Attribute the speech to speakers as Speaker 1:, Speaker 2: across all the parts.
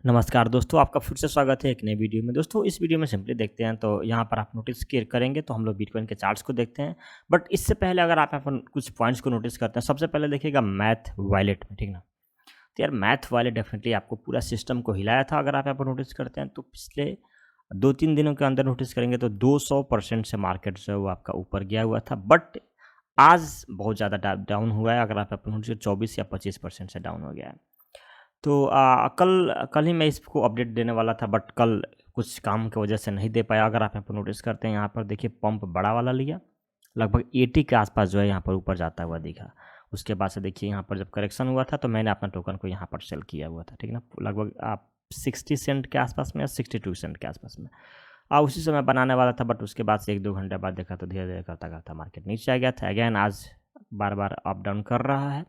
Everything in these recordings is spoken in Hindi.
Speaker 1: नमस्कार दोस्तों, आपका फिर से स्वागत है एक नई वीडियो में। दोस्तों, इस वीडियो में सिंपली देखते हैं तो यहाँ पर आप नोटिस करेंगे तो हम लोग बिटकॉइन के चार्ट्स को देखते हैं। बट इससे पहले अगर आप यहाँ पर कुछ पॉइंट्स को नोटिस करते हैं, सबसे पहले देखिएगा मैथ वॉलेट में, ठीक ना? तो यार मैथ वॉलेट डेफिनेटली आपको पूरा सिस्टम को हिलाया था। अगर आप यहाँ पर नोटिस करते हैं तो पिछले 2-3 दिनों के अंदर नोटिस करेंगे तो 200% से मार्केट जो है वो आपका ऊपर गया हुआ था। बट आज बहुत ज़्यादा डाउन हुआ है। अगर आप यहाँ पर नोटिस 24 या 25% से डाउन हो गया है। तो कल कल ही मैं इसको अपडेट देने वाला था, बट कल कुछ काम की वजह से नहीं दे पाया। अगर आप यहाँ पर नोटिस करते हैं, यहाँ पर देखिए पंप बड़ा वाला लिया, लगभग 80 के आसपास जो है यहाँ पर ऊपर जाता हुआ दिखा। उसके बाद से देखिए यहाँ पर जब करेक्शन हुआ था तो मैंने अपना टोकन को यहाँ पर सेल किया हुआ था, ठीक ना? लगभग आप 60 सेंट के आसपास में या 62 सेंट के आसपास में उसी समय बनाने वाला था। बट उसके बाद से 1-2 घंटे बाद देखा तो धीरे धीरे करता करता मार्केट नीचे आ गया था। अगैन आज बार बार अप डाउन कर रहा है।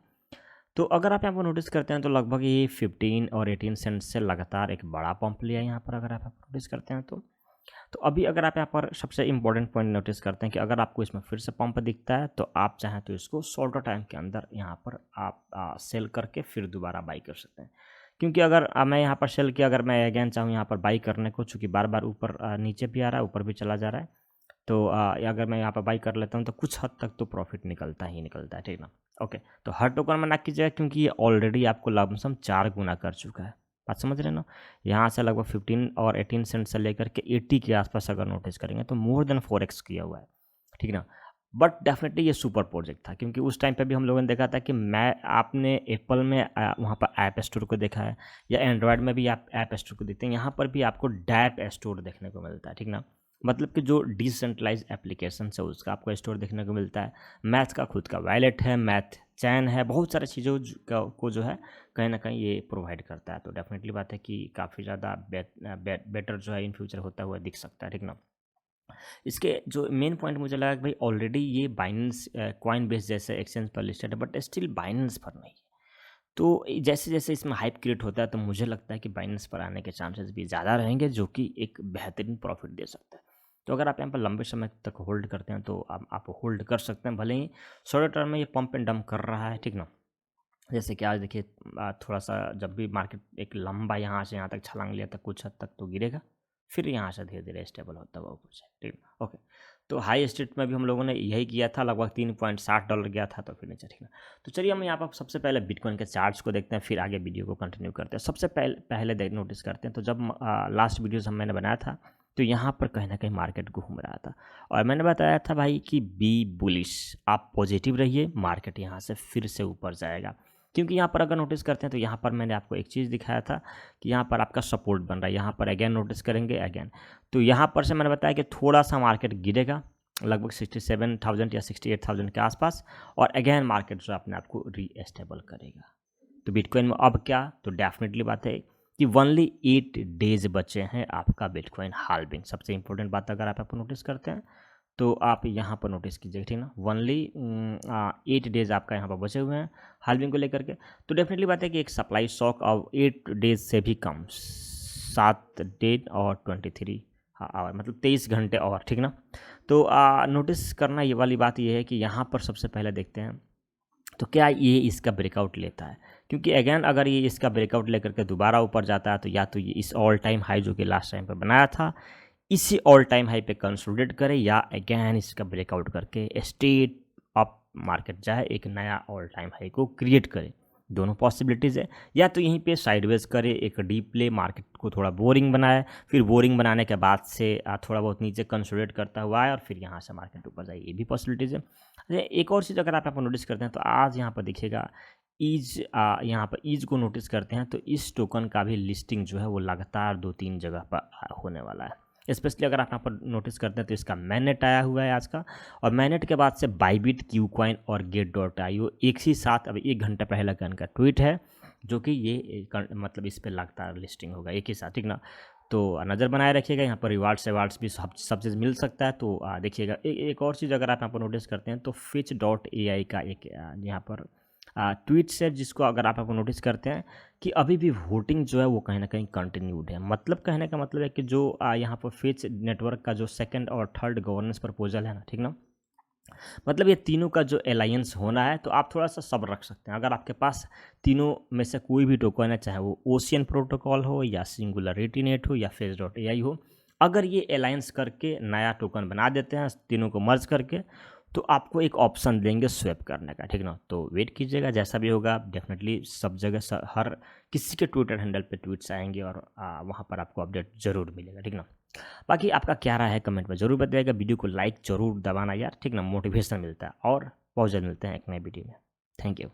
Speaker 1: तो अगर आप यहाँ पर नोटिस करते हैं तो लगभग ये 15 और 18 सेंट से लगातार एक बड़ा पंप लिया यहाँ पर। अगर आप नोटिस करते हैं तो अभी अगर आप यहाँ पर सबसे इंपॉर्टेंट पॉइंट नोटिस करते हैं कि अगर आपको इसमें फिर से पंप दिखता है तो आप चाहें तो इसको शॉर्टर टाइम के अंदर यहाँ पर आप सेल करके फिर दोबारा बाई कर सकते हैं। क्योंकि अगर मैं यहाँ पर सेल किया, अगर मैं अगेन चाहूँ यहाँ पर बाई करने को, चूँकि बार बार ऊपर नीचे भी आ रहा है, ऊपर भी चला जा रहा है, तो अगर मैं यहाँ पर बाई कर लेता हूँ तो कुछ हद तक तो प्रॉफिट निकलता ही निकलता है, ठीक ना? ओके, तो हर टोकन में ना कीजिएगा, क्योंकि ये ऑलरेडी आपको लमसम 4 गुना कर चुका है। बात समझ रहे हैं ना? यहाँ से लगभग 15 और 18 सेंट से लेकर के 80 के आसपास अगर नोटिस करेंगे तो मोर देन 4x किया हुआ है, ठीक ना? बट डेफिनेटली ये सुपर प्रोजेक्ट था, क्योंकि उस टाइम पे भी हम लोगों ने देखा था कि मैं आपने एप्पल में वहाँ पर ऐप स्टोर को देखा है, या एंड्रॉयड में भी आप ऐप स्टोर को देखते हैं, यहाँ पर भी आपको डैप स्टोर देखने को मिलता है, ठीक ना? मतलब कि जो डिसेंट्रलाइज एप्लीकेशन है उसका आपको स्टोर देखने को मिलता है। मैथ का खुद का वैलेट है, मैथ चैन है, बहुत सारी चीज़ों को जो है कहीं ना कहीं ये प्रोवाइड करता है। तो डेफिनेटली बात है कि काफ़ी ज़्यादा बेटर जो है इन फ्यूचर होता हुआ दिख सकता है, ठीक ना? इसके जो मेन पॉइंट मुझे लगा कि भाई ऑलरेडी ये बाइनेंस कॉइन बेस जैसे एक्सचेंज पर लिस्टेड है, बट स्टिल बाइनेंस पर नहीं है। तो जैसे जैसे इसमें हाइप क्रिएट होता है तो मुझे लगता है कि बाइनेंस पर आने के चांसेस भी ज़्यादा रहेंगे, जो कि एक बेहतरीन प्रॉफिट दे सकता है। तो अगर आप यहाँ पर लंबे समय तक होल्ड करते हैं तो आप होल्ड कर सकते हैं, भले ही शॉर्ट टर्म में ये पंप एंड डंप कर रहा है, ठीक ना? जैसे कि आज देखिए थोड़ा सा जब भी मार्केट एक लंबा यहाँ से यहाँ तक छलांग लिया था, कुछ हद तक तो गिरेगा, फिर यहाँ से धीरे धीरे स्टेबल होता हुआ ऊपर से, ठीक है? ओके, तो हाई स्ट्रीट में भी हम लोगों ने यही किया था, लगभग $3.60 गया था तो फिर नीचे, ठीक है? तो चलिए हम यहाँ पर सबसे पहले बिटकॉइन के चार्ट्स को देखते हैं, फिर आगे वीडियो को कंटिन्यू करते हैं। सबसे पहले देख नोटिस करते हैं तो जब लास्ट वीडियोज़ मैंने बनाया था तो यहाँ पर कहीं ना कहीं मार्केट घूम रहा था, और मैंने बताया था भाई कि बी बुलिश, आप पॉजिटिव रहिए, मार्केट यहाँ से फिर से ऊपर जाएगा। क्योंकि यहाँ पर अगर नोटिस करते हैं तो यहाँ पर मैंने आपको एक चीज़ दिखाया था कि यहाँ पर आपका सपोर्ट बन रहा है। यहाँ पर अगेन नोटिस करेंगे अगेन, तो यहाँ पर से मैंने बताया कि थोड़ा सा मार्केट गिरेगा, लगभग 67,000 या 68,000 के आसपास, और अगेन मार्केट जो अपने आप को रीएस्टेबल करेगा। तो बिटकॉइन में अब क्या, तो डेफिनेटली बात है कि ओनली 8 डेज बचे हैं आपका बिटकॉइन हाल्विंग। सबसे इंपॉर्टेंट बात अगर आप नोटिस करते हैं तो आप यहाँ पर नोटिस कीजिए, ठीक ना? ओनली 8 डेज आपका यहाँ पर बचे हुए हैं हाल्विंग को लेकर के। तो डेफिनेटली बात है कि एक सप्लाई शॉक और 8 डेज से भी कम, 7 डेज और 23 आवर, मतलब 23 घंटे और, ठीक ना? तो नोटिस करना ये वाली बात ये है कि यहाँ पर सबसे पहले देखते हैं तो क्या ये इसका ब्रेकआउट लेता है। क्योंकि अगेन अगर ये इसका ब्रेकआउट लेकर के दोबारा ऊपर जाता है तो या तो ये इस ऑल टाइम हाई जो कि लास्ट टाइम पे बनाया था, इसी ऑल टाइम हाई पे कंसोलिडेट करे, या अगेन इसका ब्रेकआउट करके स्ट्रेट अप मार्केट जाए, एक नया ऑल टाइम हाई को क्रिएट करे। दोनों पॉसिबिलिटीज़ है, या तो यहीं पे साइडवेज करे, एक डीप प्ले मार्केट को थोड़ा बोरिंग बनाए, फिर बोरिंग बनाने के बाद से थोड़ा बहुत नीचे कंसोलिडेट करता हुआ है और फिर यहाँ से मार्केट ऊपर जाए, ये भी पॉसिबिलिटीज़ है। अच्छा, एक और चीज़ अगर आप यहाँ पर नोटिस करते हैं तो आज यहाँ पर देखिएगा ईज, यहाँ पर ईज को नोटिस करते हैं तो इस टोकन का भी लिस्टिंग जो है वो लगातार 2-3 जगह पर होने वाला है। स्पेशली अगर आप यहाँ पर नोटिस करते हैं तो इसका मैनेट आया हुआ है आज का, और मैनेट के बाद से बाइबिट, क्यू कॉइन और गेट.io एक ही साथ, अभी 1 घंटा पहले का इनका ट्वीट है, जो कि ये मतलब इस पर लगातार लिस्टिंग होगा एक ही साथ, ठीक ना? तो नज़र बनाए रखिएगा, यहाँ पर रिवार्ड्स भी सब चीज़ मिल सकता है। तो देखिएगा एक और चीज़ अगर आप यहाँ पर नोटिस करते हैं तो Fitch.ai का एक यहाँ पर ट्वीट्स है, जिसको अगर आप नोटिस करते हैं कि अभी भी वोटिंग जो है वो कहीं ना कहीं कंटिन्यूड है। मतलब कहने का मतलब है कि जो यहाँ पर फिच नेटवर्क का जो सेकंड और थर्ड गवर्नेंस प्रपोजल है ना, ठीक ना, मतलब ये तीनों का जो अलायंस होना है तो आप थोड़ा-सा सब्र रख सकते हैं। अगर आपके पास तीनों में से कोई भी टोकन है, चाहे वो ओशियन प्रोटोकॉल हो या सिंगुलरिटी नेट हो या फेज डॉट एआई हो, अगर ये अलायंस करके नया टोकन बना देते हैं तीनों को मर्ज करके, तो आपको एक ऑप्शन देंगे स्वैप करने का, ठीक ना? तो वेट कीजिएगा, जैसा भी होगा डेफ़िनेटली सब जगह हर किसी के ट्विटर हैंडल पे ट्वीट्स आएँगे और वहाँ पर आपको अपडेट ज़रूर मिलेगा, ठीक ना? बाकी आपका क्या राय है कमेंट में ज़रूर बताइएगा। वीडियो को लाइक ज़रूर दबाना यार, ठीक ना? मोटिवेशन मिलता है और बहुत जल्द मिलते हैं एक नए वीडियो में। Thank you.